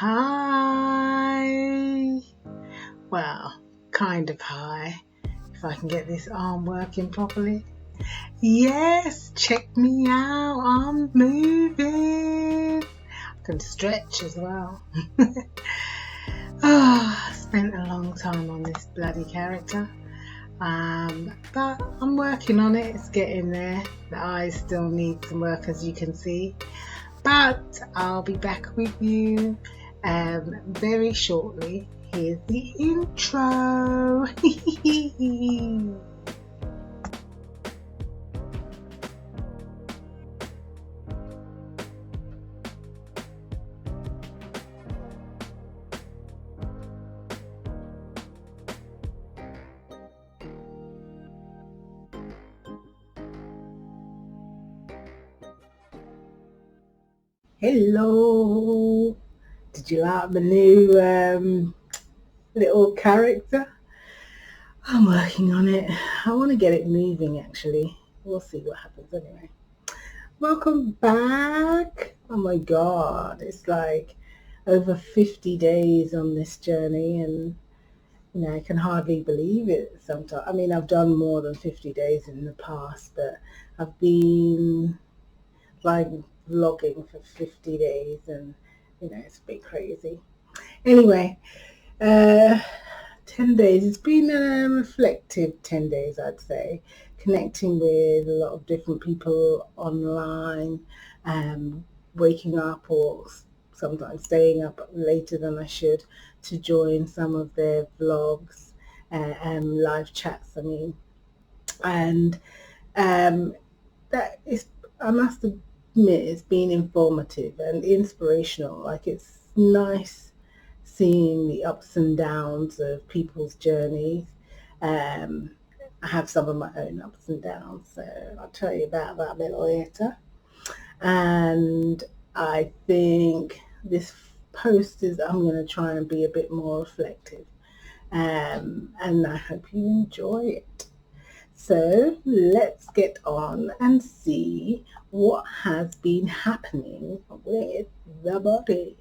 Hi. Well, kind of high. If I can get this arm working properly. Yes, check me out. I'm moving. I can stretch as well. I spent a long time on this bloody character. But I'm working on it. It's getting there. The eyes still need some work, as you can see. But I'll be back with you very shortly. Here's the intro. Hello. Did you like the new little character? I'm working on it. I want to get it moving actually. We'll see what happens anyway. Welcome back. Oh my god, it's like over 50 days on this journey, and I can hardly believe it sometimes. I mean, I've done more than 50 days in the past, but I've been like vlogging for 50 days, and it's a bit crazy. Anyway, 10 days. It's been a reflective 10 days, I'd say, connecting with a lot of different people online, waking up or sometimes staying up later than I should to join some of their vlogs and live chats, and that is, I must admit, it's been informative and inspirational. Like, it's nice seeing the ups and downs of people's journeys. I have some of my own ups and downs, so I'll tell you about that a bit later. And I think this post I'm going to try and be a bit more reflective, and I hope you enjoy it. So let's get on and see what has been happening with the body.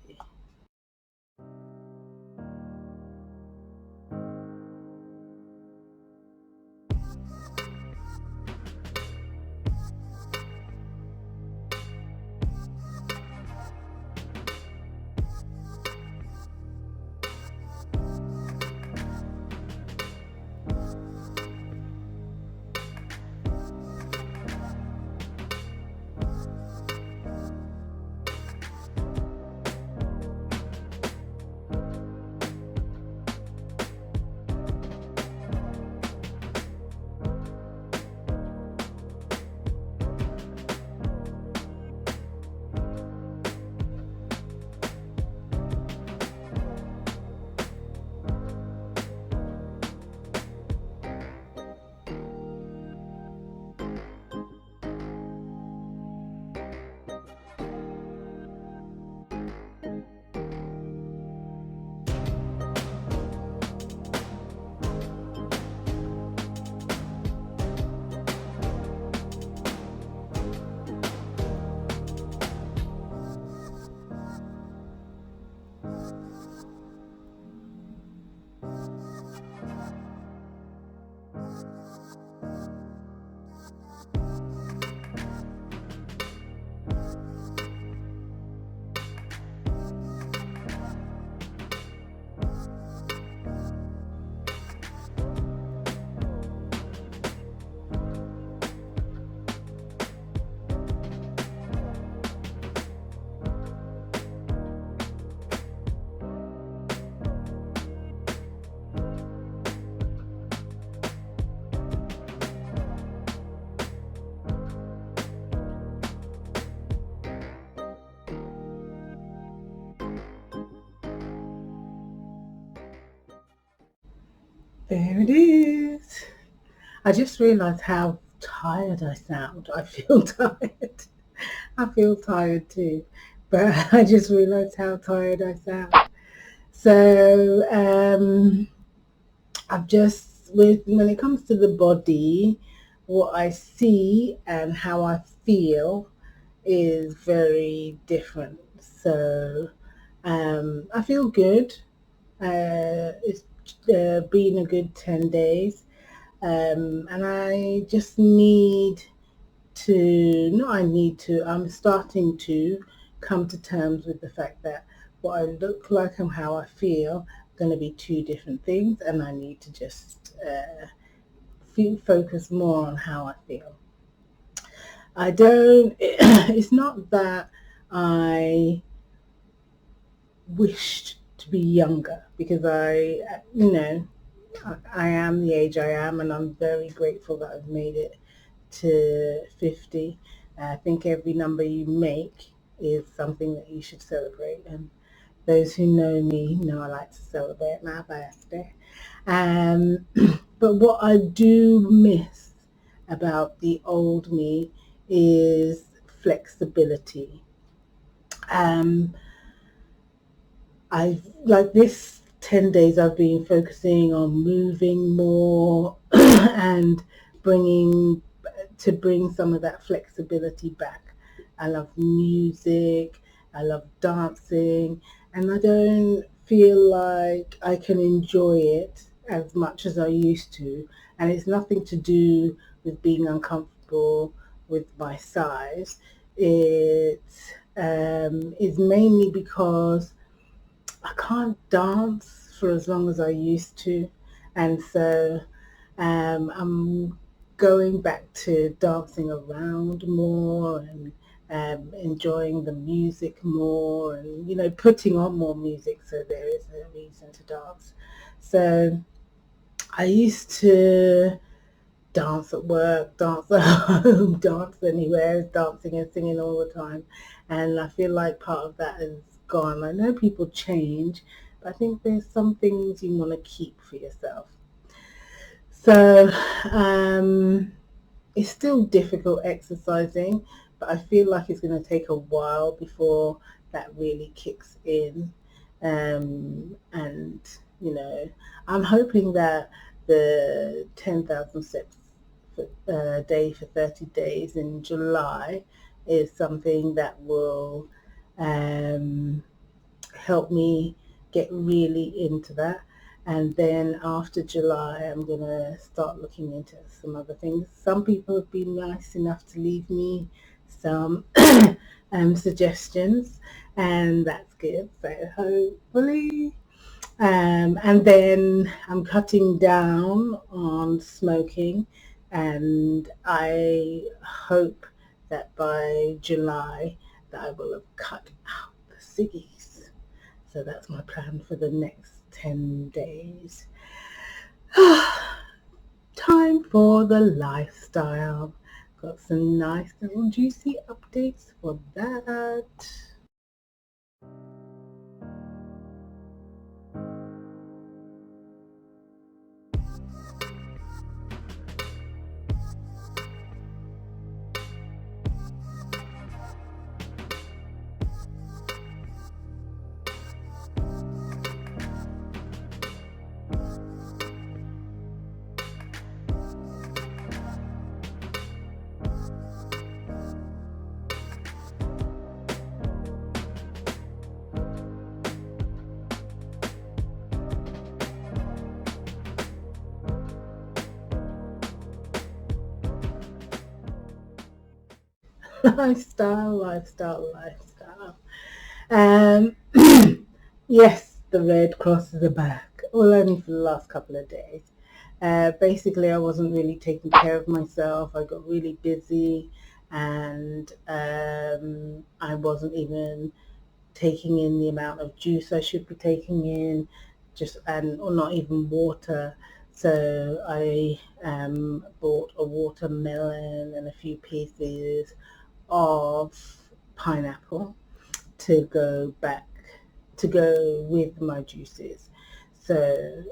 There it is. I just realised how tired I sound. I feel tired. I feel tired too, but I just realised how tired I sound. So I've just, when it comes to the body, what I see and how I feel is very different. So I feel good. It's been a good 10 days. And I just need to, no, I need to, I'm starting to come to terms with the fact that what I look like and how I feel are going to be two different things, and I need to just focus more on how I feel. I don't, it's not that I wished to be younger, because I am the age I am, and I'm very grateful that I've made it to 50. I think every number you make is something that you should celebrate. And those who know me know I like to celebrate my birthday. Um, but what I do miss about the old me is flexibility. Um, I've like this 10 days I've been focusing on moving more and bringing bring some of that flexibility back. I love music, I love dancing, and I don't feel like I can enjoy it as much as I used to. And it's nothing to do with being uncomfortable with my size. It is mainly because I can't dance for as long as I used to, and so I'm going back to dancing around more and enjoying the music more, and putting on more music so there is a reason to dance. So I used to dance at work, dance at home, dance anywhere, dancing and singing all the time. And I feel like part of that is gone. I know people change, but I think there's some things you want to keep for yourself. So it's still difficult exercising, but I feel like it's going to take a while before that really kicks in. And, I'm hoping that the 10,000 steps a day for 30 days in July is something that will um, help me get really into that. And then after July, I'm going to start looking into some other things. Some people have been nice enough to leave me some suggestions, and that's good. So hopefully, and then I'm cutting down on smoking, and I hope that by July that I will have cut out the ciggies. So that's my plan for the next 10 days. Time for the lifestyle. Got some nice little juicy updates for that. Lifestyle. Um, yes, the Red Crosses are back. Well, only for the last couple of days. Basically, I wasn't really taking care of myself. I got really busy, and I wasn't even taking in the amount of juice I should be taking in, or not even water. So I bought a watermelon and a few pieces of pineapple to go with my juices. So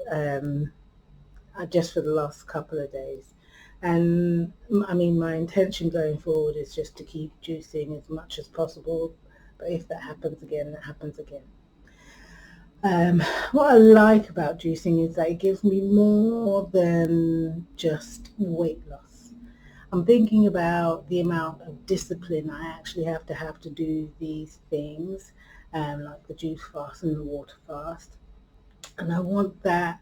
just for the last couple of days. And I mean, my intention going forward is just to keep juicing as much as possible. But if that happens again, that happens again. What I like about juicing is that it gives me more than just weight loss. I'm thinking about the amount of discipline I actually have to do these things, like the juice fast and the water fast. And I want that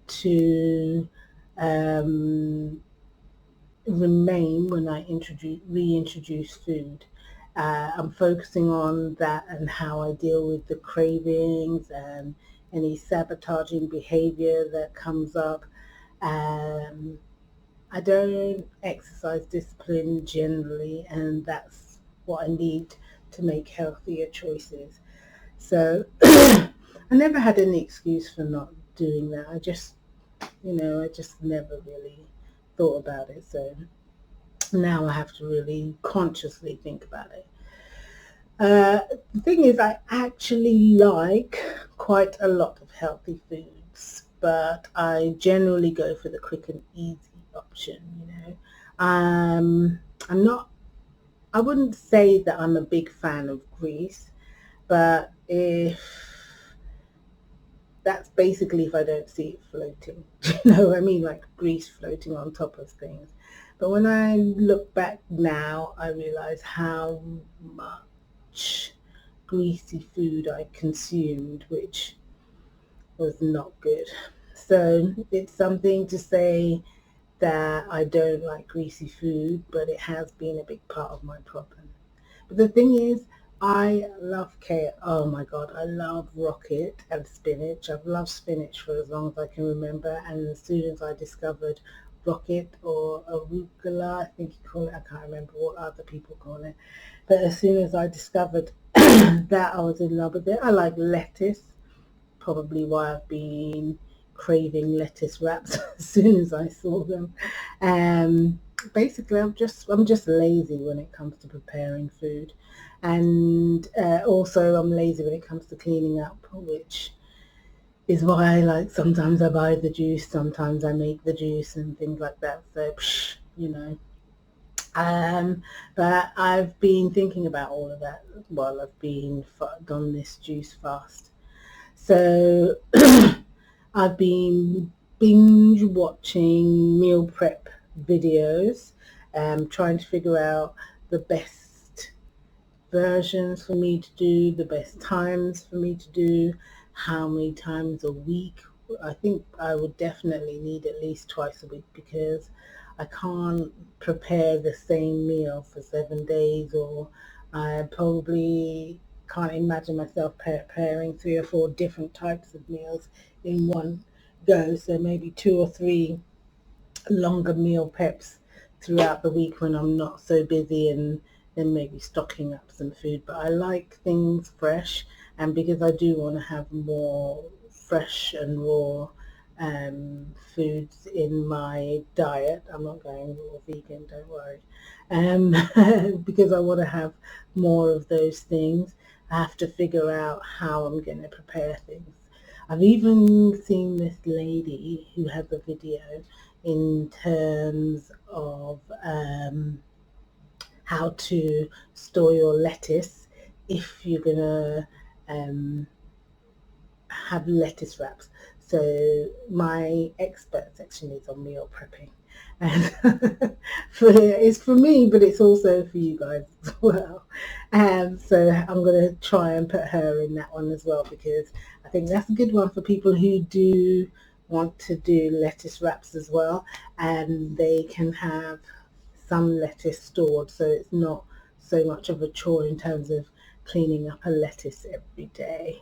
to remain when I reintroduce food. I'm focusing on that and how I deal with the cravings and any sabotaging behavior that comes up. Um, I don't exercise discipline generally, and that's what I need to make healthier choices. So I never had any excuse for not doing that. I just never really thought about it. So now I have to really consciously think about it. The thing is, I actually like quite a lot of healthy foods, but I generally go for the quick and easy option. I'm not, I wouldn't say that I'm a big fan of grease, but if that's basically if I don't see it floating. You know what I mean? Like grease floating on top of things. But when I look back now, I realize how much greasy food I consumed, which was not good. So it's something to say that I don't like greasy food, but it has been a big part of my problem. But the thing is, I love kale. Oh my God, I love rocket and spinach. I've loved spinach for as long as I can remember. And as soon as I discovered rocket or arugula, I think you call it, I can't remember what other people call it. But as soon as I discovered that, I was in love with it. I like lettuce, probably why I've been craving lettuce wraps as soon as I saw them. Basically, I'm just lazy when it comes to preparing food, and also I'm lazy when it comes to cleaning up, which is why sometimes I buy the juice, sometimes I make the juice and things like that. So you know. But I've been thinking about all of that while I've been done this juice fast. So I've been binge watching meal prep videos, trying to figure out the best versions for me to do, the best times for me to do, how many times a week. I think I would definitely need at least twice a week because I can't prepare the same meal for 7 days, or I probably can't imagine myself preparing 3 or 4 different types of meals in one go. So maybe 2 or 3 longer meal preps throughout the week when I'm not so busy, and then maybe stocking up some food. But I like things fresh, and because I do want to have more fresh and raw foods in my diet, I'm not going raw vegan, don't worry, because I want to have more of those things. I have to figure out how I'm going to prepare things. I've even seen this lady who has a video in terms of how to store your lettuce if you're gonna have lettuce wraps. So my expert section is on meal prepping, and it's for me, but it's also for you guys as well. So I'm going to try and put her in that one as well, because I think that's a good one for people who do want to do lettuce wraps as well, and they can have some lettuce stored, so it's not so much of a chore in terms of cleaning up a lettuce every day.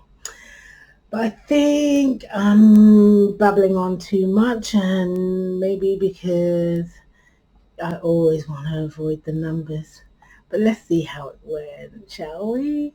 But I think I'm babbling on too much, and maybe because I always want to avoid the numbers. But let's see how it went, shall we?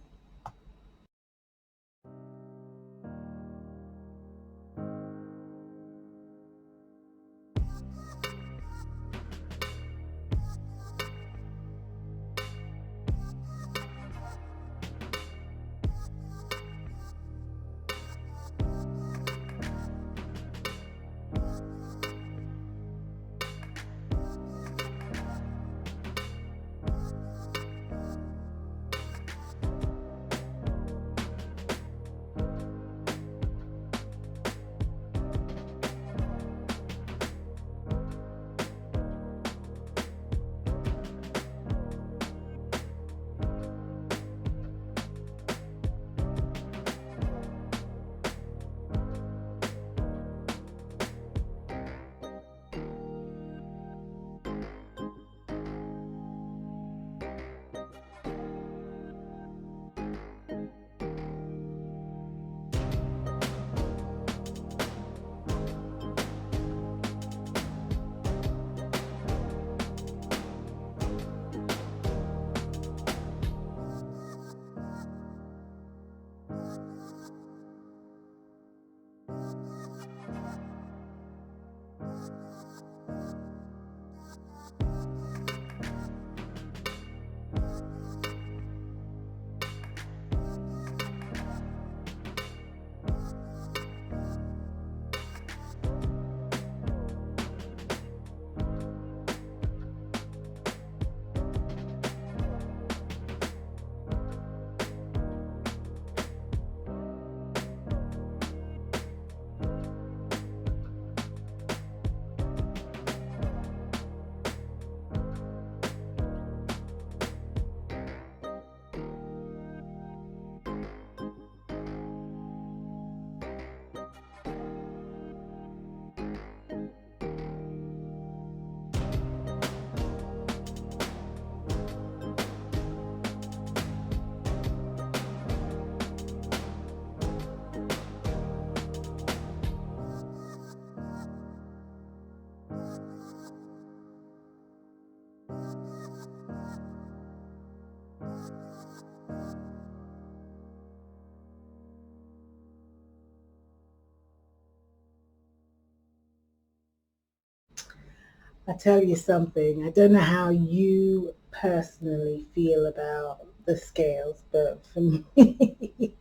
I tell you something, I don't know how you personally feel about the scales, but for me,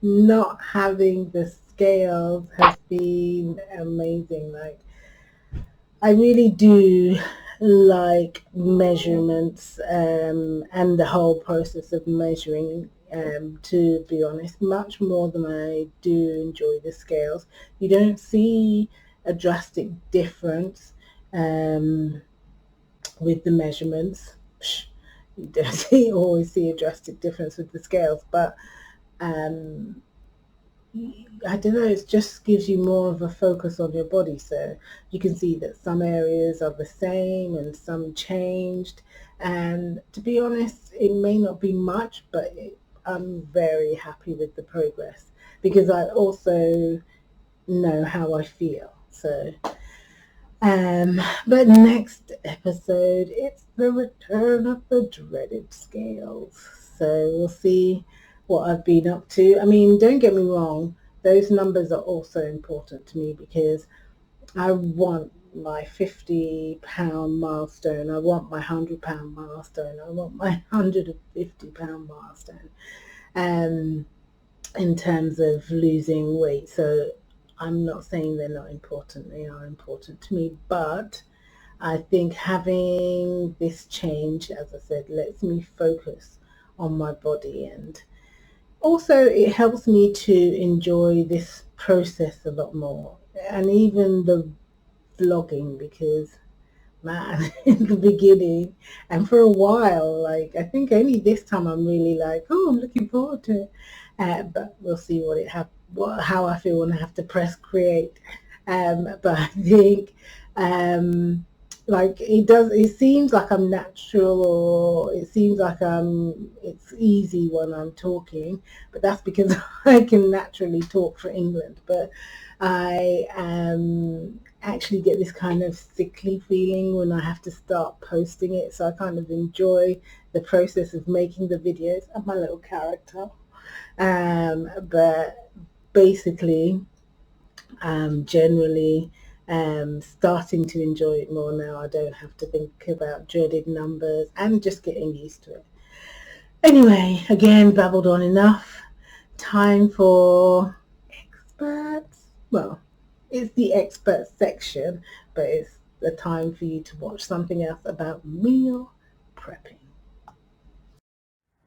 not having the scales has been amazing. Like, I really do like measurements and the whole process of measuring, to be honest, much more than I do enjoy the scales. You don't see a drastic difference um, with the measurements. You don't always see a drastic difference with the scales, but um, I don't know, it just gives you more of a focus on your body. So you can see that some areas are the same and some changed. And to be honest, it may not be much, but I'm very happy with the progress because I also know how I feel. So, but next episode, it's the return of the dreaded scales. So we'll see what I've been up to. I mean, don't get me wrong, those numbers are also important to me because I want my 50-pound milestone. I want my 100-pound milestone. I want my 150-pound milestone. In terms of losing weight. So I'm not saying they're not important. They are important to me, but I think having this change, as I said, lets me focus on my body, and also it helps me to enjoy this process a lot more, and even the vlogging, because man, in the beginning and for a while, like I think only this time I'm really like, oh, I'm looking forward to it. But we'll see how I feel when I have to press create. But I think like it seems like I'm natural, or it seems like it's easy when I'm talking, but that's because I can naturally talk for England. But I actually get this kind of sickly feeling when I have to start posting it. So I kind of enjoy the process of making the videos. I'm my little character. But basically, generally starting to enjoy it more now. I don't have to think about dreaded numbers and just getting used to it. Anyway, again, babbled on enough. Time for experts. Well, it's the expert section, but it's the time for you to watch something else about meal prepping.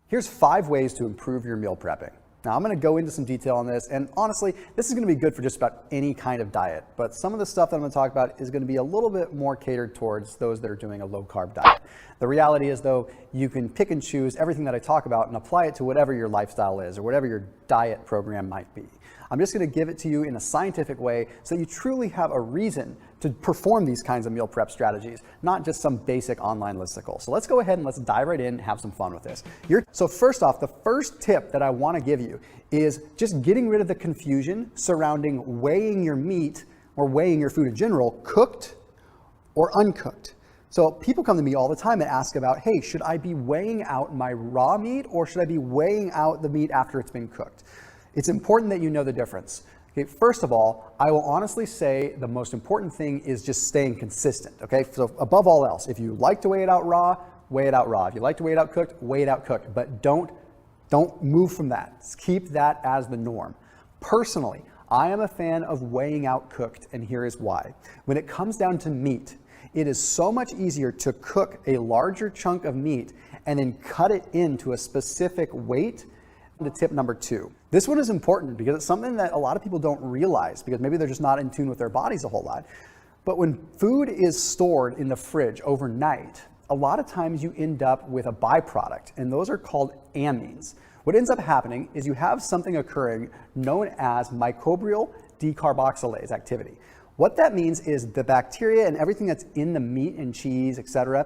Here's 5 ways to improve your meal prepping. Now I'm going to go into some detail on this, and honestly, this is going to be good for just about any kind of diet, but some of the stuff that I'm going to talk about is going to be a little bit more catered towards those that are doing a low-carb diet. The reality is, though, you can pick and choose everything that I talk about and apply it to whatever your lifestyle is or whatever your diet program might be. I'm just going to give it to you in a scientific way so that you truly have a reason to perform these kinds of meal prep strategies, not just some basic online listicle. So let's go ahead and let's dive right in and have some fun with this. So first off, the first tip that I want to give you is just getting rid of the confusion surrounding weighing your meat or weighing your food in general, cooked or uncooked. So people come to me all the time and ask about, hey, should I be weighing out my raw meat or should I be weighing out the meat after it's been cooked? It's important that you know the difference. Okay, first of all, I will honestly say the most important thing is just staying consistent. Okay, so above all else, if you like to weigh it out raw, weigh it out raw. If you like to weigh it out cooked, weigh it out cooked. But don't move from that. Keep that as the norm. Personally, I am a fan of weighing out cooked, and here is why. When it comes down to meat, it is so much easier to cook a larger chunk of meat and then cut it into a specific weight. To tip number 2. This one is important because it's something that a lot of people don't realize because maybe they're just not in tune with their bodies a whole lot. But when food is stored in the fridge overnight, a lot of times you end up with a byproduct, and those are called amines. What ends up happening is you have something occurring known as microbial decarboxylase activity. What that means is the bacteria and everything that's in the meat and cheese, etc.,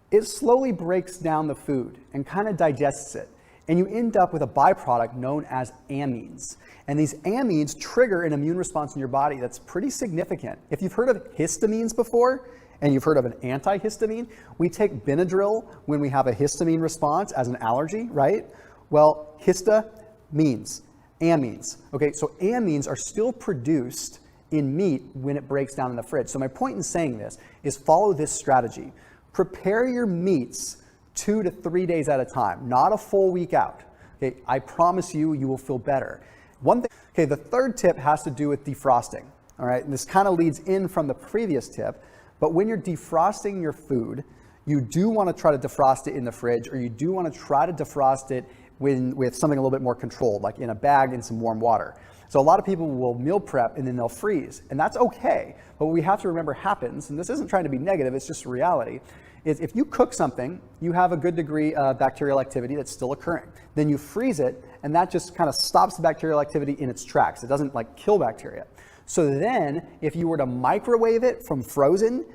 it slowly breaks down the food and kind of digests it. And you end up with a byproduct known as amines. And these amines trigger an immune response in your body that's pretty significant. If you've heard of histamines before, and you've heard of an antihistamine, we take Benadryl when we have a histamine response as an allergy, right? Well, histamines, amines. Okay, so amines are still produced in meat when it breaks down in the fridge. So my point in saying this is follow this strategy. Prepare your meats 2 to 3 days at a time, not a full week out. Okay, I promise you, you will feel better. One thing, okay, the third tip has to do with defrosting. All right, and this kind of leads in from the previous tip, but when you're defrosting your food, you do want to try to defrost it in the fridge, or you do want to try to defrost it with something a little bit more controlled, like in a bag in some warm water. So a lot of people will meal prep and then they'll freeze, and that's okay. But what we have to remember happens, and this isn't trying to be negative, it's just reality, is if you cook something, you have a good degree of bacterial activity that's still occurring. Then you freeze it, and that just kind of stops the bacterial activity in its tracks. It doesn't like kill bacteria. So then, if you were to microwave it from frozen,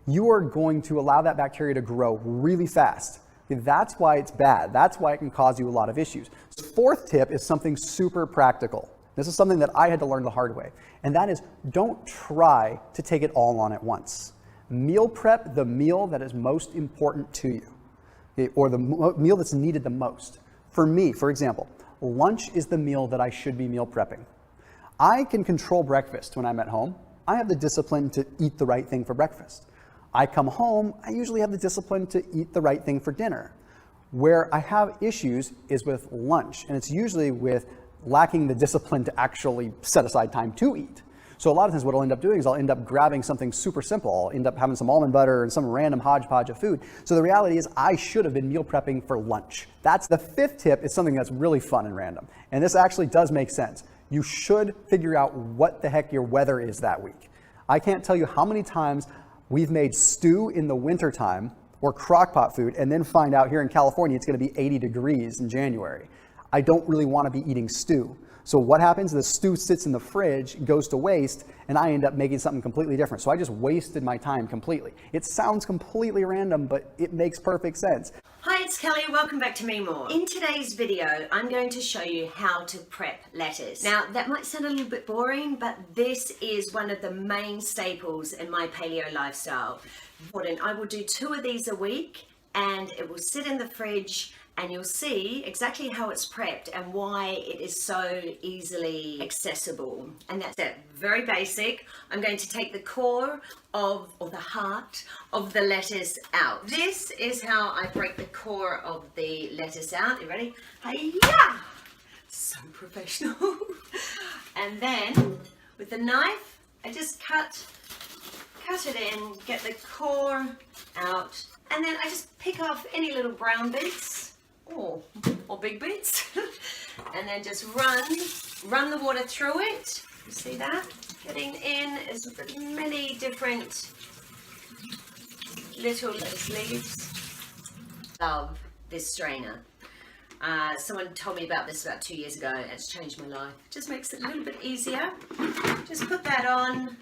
you are going to allow that bacteria to grow really fast. That's why it's bad. That's why it can cause you a lot of issues. So fourth tip is something super practical. This is something that I had to learn the hard way, and that is don't try to take it all on at once. Meal prep the meal that is most important to you, okay, or the meal that's needed the most. For me, for example, lunch is the meal that I should be meal prepping. I can control breakfast when I'm at home. I have the discipline to eat the right thing for breakfast. I come home, I usually have the discipline to eat the right thing for dinner. Where I have issues is with lunch, and it's usually with lacking the discipline to actually set aside time to eat. So a lot of times what I'll end up doing is I'll end up grabbing something super simple. I'll end up having some almond butter and some random hodgepodge of food. So the reality is I should have been meal prepping for lunch. That's the fifth tip, is something that's really fun and random. And this actually does make sense. You should figure out what the heck your weather is that week. I can't tell you how many times we've made stew in the wintertime or crockpot food and then find out here in California it's going to be 80 degrees in January. I don't really want to be eating stew. So what happens? The stew sits in the fridge, goes to waste, and I end up making something completely different. So I just wasted my time completely. It sounds completely random, but it makes perfect sense. Hi, it's Kelly. Welcome back to Me More. In today's video, I'm going to show you how to prep lettuce. Now, that might sound a little bit boring, but this is one of the main staples in my paleo lifestyle. I will do 2 of these a week, and it will sit in the fridge, and you'll see exactly how it's prepped and why it is so easily accessible. And that's it. Very basic. I'm going to take the core of, or the heart of the lettuce out. This is how I break the core of the lettuce out. You ready? Hi-ya! So professional. And then with the knife, I just cut it in, get the core out, and then I just pick off any little brown bits. Or big bits, and then just run the water through it. You see that? Getting in as many different little lettuce leaves. Love this strainer. Someone told me about this about 2 years ago. It's changed my life. Just makes it a little bit easier. Just put that on,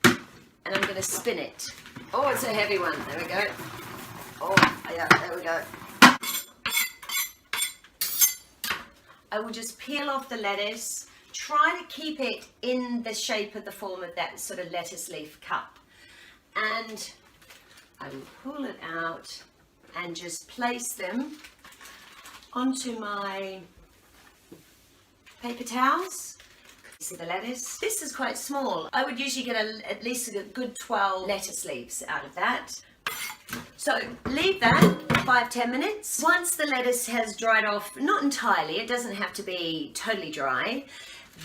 and I'm going to spin it. Oh, it's a heavy one. There we go. Oh, yeah, there we go. I will just peel off the lettuce, try to keep it in the shape of the form of that sort of lettuce leaf cup. And I will pull it out and just place them onto my paper towels. You see the lettuce? This is quite small. I would usually get at least a good 12 lettuce leaves out of that. So leave that 5-10 minutes. Once the lettuce has dried off, not entirely, it doesn't have to be totally dry.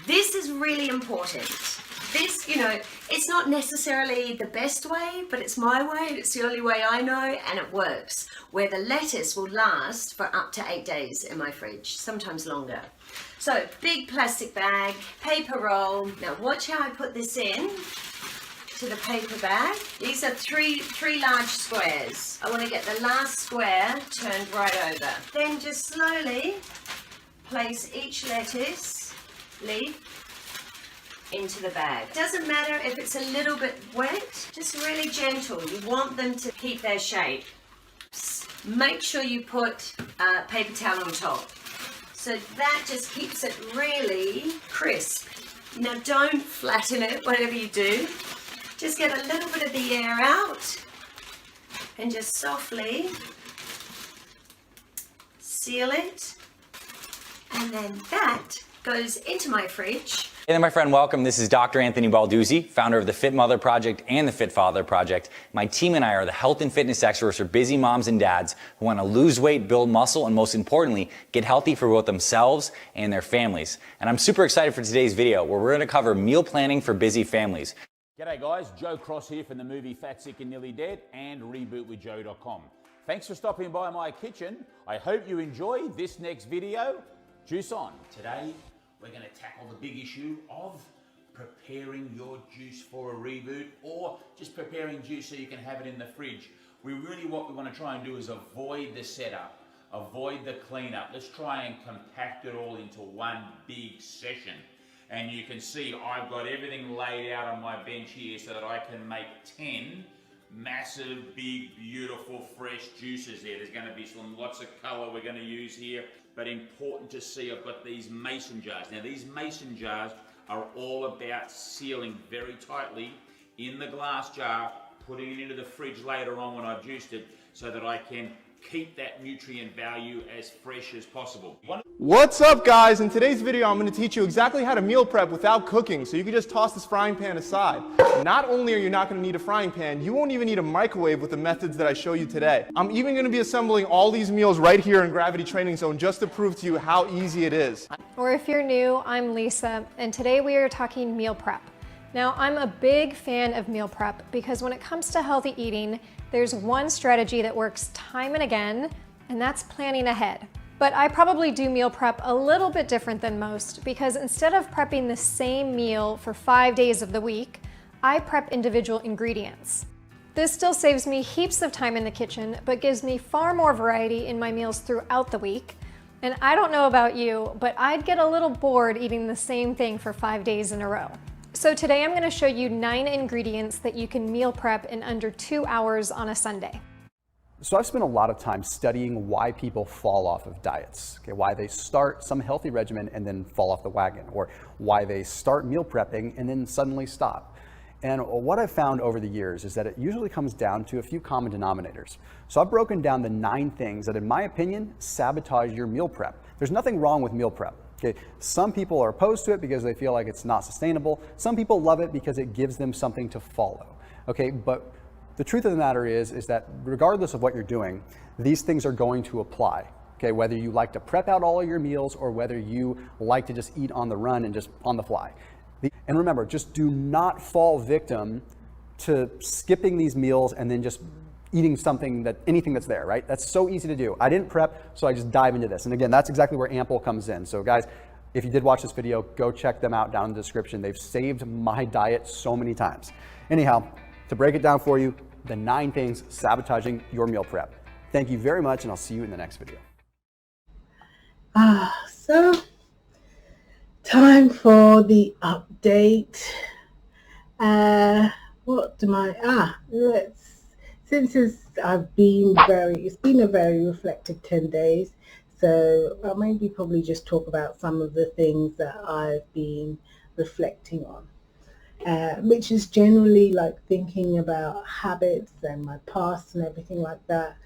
This is really important. This, it's not necessarily the best way, but it's my way, it's the only way I know, and it works. Where the lettuce will last for up to 8 days in my fridge, sometimes longer. So big plastic bag, paper roll. Now watch how I put this in to the paper bag. These are three large squares. I want to get the last square turned right over. Then just slowly place each lettuce leaf into the bag. Doesn't matter if it's a little bit wet, just really gentle. You want them to keep their shape. Make sure you put a paper towel on top. So that just keeps it really crisp. Now don't flatten it, whatever you do. Just get a little bit of the air out and just softly seal it. And then that goes into my fridge. Hey there, my friend, welcome. This is Dr. Anthony Balduzzi, founder of the Fit Mother Project and the Fit Father Project. My team and I are the health and fitness experts for busy moms and dads who want to lose weight, build muscle, and most importantly, get healthy for both themselves and their families. And I'm super excited for today's video where we're going to cover meal planning for busy families. G'day guys, Joe Cross here from the movie Fat, Sick and Nearly Dead and rebootwithjoe.com. Thanks for stopping by my kitchen. I hope you enjoy this next video. Juice on. Today, we're going to tackle the big issue of preparing your juice for a reboot or just preparing juice so you can have it in the fridge. What we want to try and do is avoid the setup, avoid the cleanup. Let's try and compact it all into one big session. And you can see I've got everything laid out on my bench here so that I can make 10 massive, big, beautiful, fresh juices there. There's going to be lots of color we're going to use here, but important to see I've got these mason jars. Now these mason jars are all about sealing very tightly in the glass jar, putting it into the fridge later on when I've juiced it so that I can keep that nutrient value as fresh as possible. What's up guys? In today's video I'm going to teach you exactly how to meal prep without cooking so you can just toss this frying pan aside. Not only are you not going to need a frying pan, you won't even need a microwave with the methods that I show you today. I'm even going to be assembling all these meals right here in Gravity Training Zone just to prove to you how easy it is. Or if you're new, I'm Lisa, and today we are talking meal prep. Now, I'm a big fan of meal prep because when it comes to healthy eating, there's one strategy that works time and again, and that's planning ahead. But I probably do meal prep a little bit different than most because instead of prepping the same meal for 5 days of the week, I prep individual ingredients. This still saves me heaps of time in the kitchen, but gives me far more variety in my meals throughout the week. And I don't know about you, but I'd get a little bored eating the same thing for 5 days in a row. So today I'm going to show you 9 ingredients that you can meal prep in under 2 hours on a Sunday. So I've spent a lot of time studying why people fall off of diets, okay, why they start some healthy regimen and then fall off the wagon, or why they start meal prepping and then suddenly stop. And what I've found over the years is that it usually comes down to a few common denominators. So I've broken down the 9 things that, in my opinion, sabotage your meal prep. There's nothing wrong with meal prep. Okay, some people are opposed to it because they feel like it's not sustainable. Some people love it because it gives them something to follow. Okay, but the truth of the matter is that regardless of what you're doing, these things are going to apply. Okay, whether you like to prep out all of your meals or whether you like to just eat on the run and just on the fly. And remember, just do not fall victim to skipping these meals and then just eating anything that's there, right? That's so easy to do. I didn't prep, so I just dive into this. And again, that's exactly where Ample comes in. So guys, if you did watch this video, go check them out down in the description. They've saved my diet so many times. Anyhow, to break it down for you, the 9 things sabotaging your meal prep. Thank you very much, and I'll see you in the next video. So time for the update. It's been a very reflective 10 days, so I'll maybe probably just talk about some of the things that I've been reflecting on, which is generally like thinking about habits and my past and everything like that.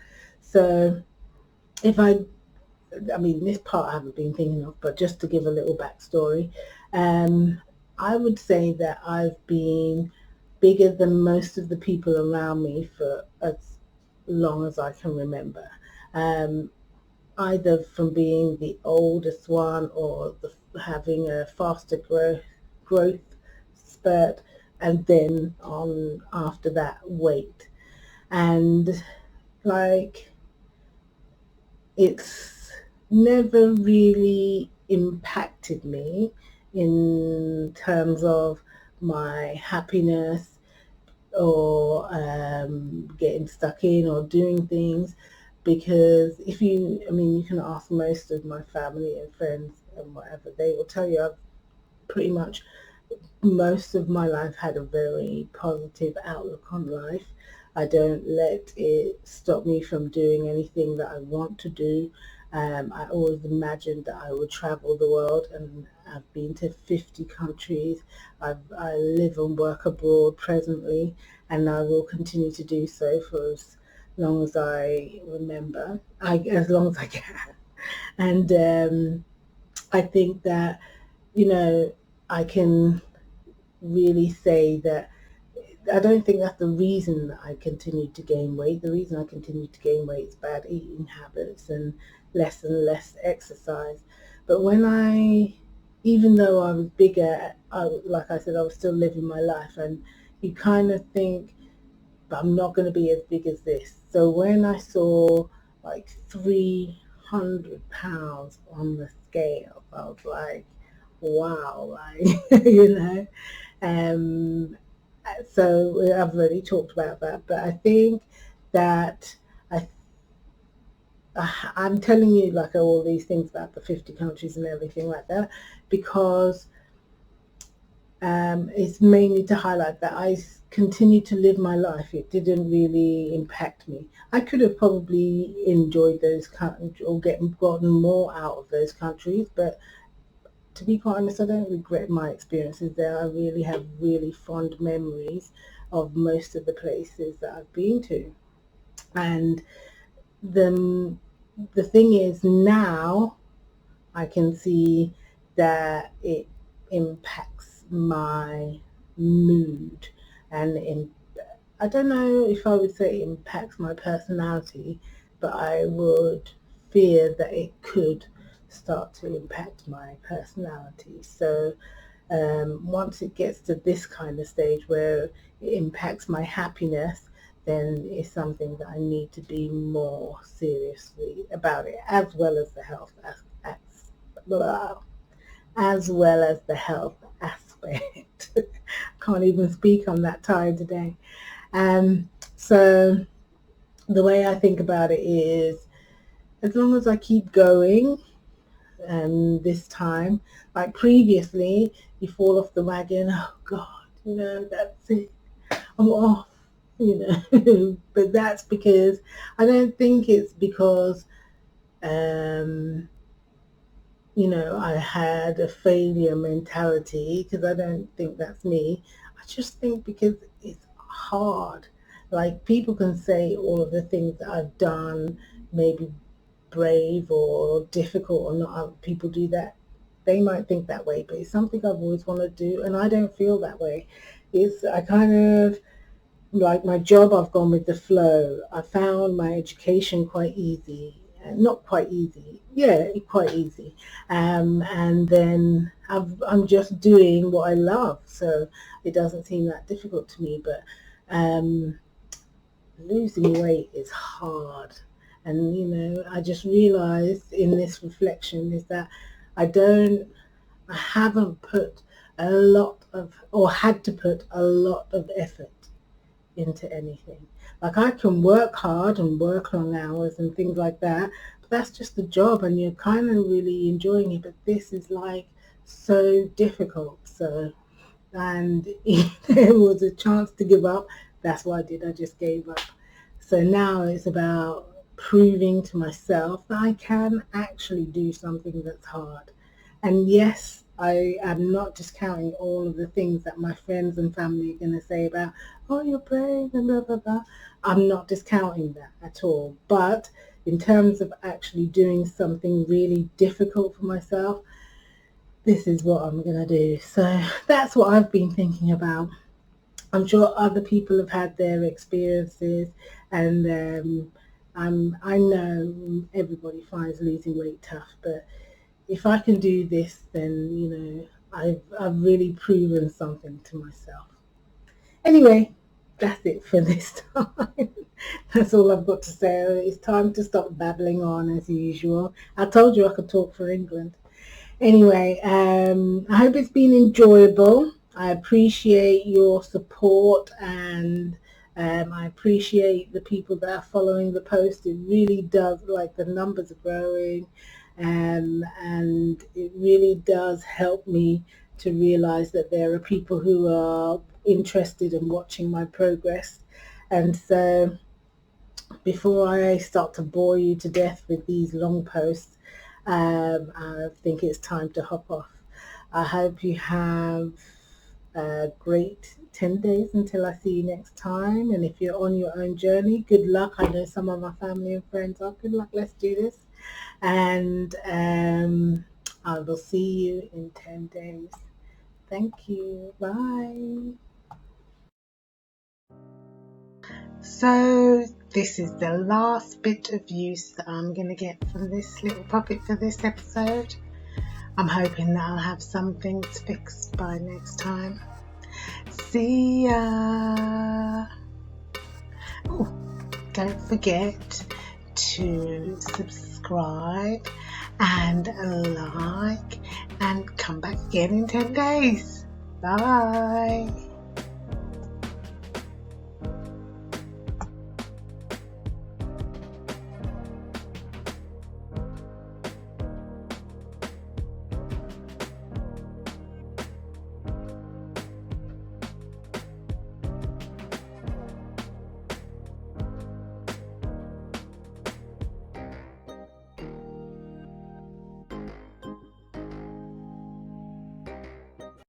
So this part I haven't been thinking of, but just to give a little backstory, I would say that I've been bigger than most of the people around me for as long as I can remember, either from being the oldest one or having a faster growth spurt, and then on after that weight. And like, it's never really impacted me in terms of my happiness or getting stuck in or doing things, because you can ask most of my family and friends and whatever, they will tell you I've pretty much most of my life had a very positive outlook on life. I don't let it stop me from doing anything that I want to do. I always imagined that I would travel the world, and I've been to 50 countries. I live and work abroad presently, and I will continue to do so for as long as I as long as I can. And I think that you know, I can really say that I don't think that's the reason that I continue to gain weight. The reason I continue to gain weight is bad eating habits and less exercise. But even though I was bigger, like I said, I was still living my life, and you kind of think, but I'm not going to be as big as this. So when I saw like 300 pounds on the scale, I was like, wow, like, Um, so I've already talked about that, but I think that I, I'm telling you like all these things about the 50 countries and everything like that because it's mainly to highlight that I continue to live my life. It didn't really impact me. I could have probably enjoyed those countries or gotten more out of those countries, but to be quite honest, I don't regret my experiences there. I really have really fond memories of most of the places that I've been to. And the the thing is now I can see that it impacts my mood and I don't know if I would say it impacts my personality, but I would fear that it could start to impact my personality. So once it gets to this kind of stage where it impacts my happiness, then it's something that I need to be more seriously about it, as well as the health blah, as well as the health aspect. Can't even speak, I'm that tired today. So the way I think about it is, as long as I keep going, this time, like previously, you fall off the wagon, oh God, that's it, I'm off, but that's because, I don't think it's because, I had a failure mentality, because I don't think that's me. I just think because it's hard. Like people can say all of the things that I've done, maybe brave or difficult or not, other people do that. They might think that way, but it's something I've always wanted to do, and I don't feel that way. I kind of like my job, I've gone with the flow. I found my education quite easy. Not quite easy, yeah, quite easy. And then I'm just doing what I love, so it doesn't seem that difficult to me. But losing weight is hard. And, I just realized in this reflection is that I haven't put a lot of, or had to put a lot of effort into anything. Like I can work hard and work long hours and things like that, but that's just the job and you're kind of really enjoying it. But this is like so difficult. So, and if there was a chance to give up, that's what I did. I just gave up. So now it's about proving to myself that I can actually do something that's hard. And yes, I am not discounting all of the things that my friends and family are going to say about, oh, you're brave and blah, blah, blah. I'm not discounting that at all. But in terms of actually doing something really difficult for myself, this is what I'm going to do. So that's what I've been thinking about. I'm sure other people have had their experiences, and I know everybody finds losing weight tough, but if I can do this, then I've really proven something to myself. Anyway, that's it for this time. That's all I've got to say. It's time to stop babbling on as usual. I told you I could talk for England. Anyway, I hope it's been enjoyable. I appreciate your support, and I appreciate the people that are following the post. It really does, like the numbers are growing, and it really does help me to realize that there are people who are interested in watching my progress. And so before I start to bore you to death with these long posts, I think it's time to hop off. I hope you have a great 10 days until I see you next time. And if you're on your own journey, good luck. I know some of my family and friends are. Good luck. Let's do this. And I will see you in 10 days. Thank you. Bye. So this is the last bit of use that I'm going to get from this little puppet for this episode. I'm hoping that I'll have some things fixed by next time. See ya! Oh, don't forget to subscribe and like and come back again in 10 days. Bye!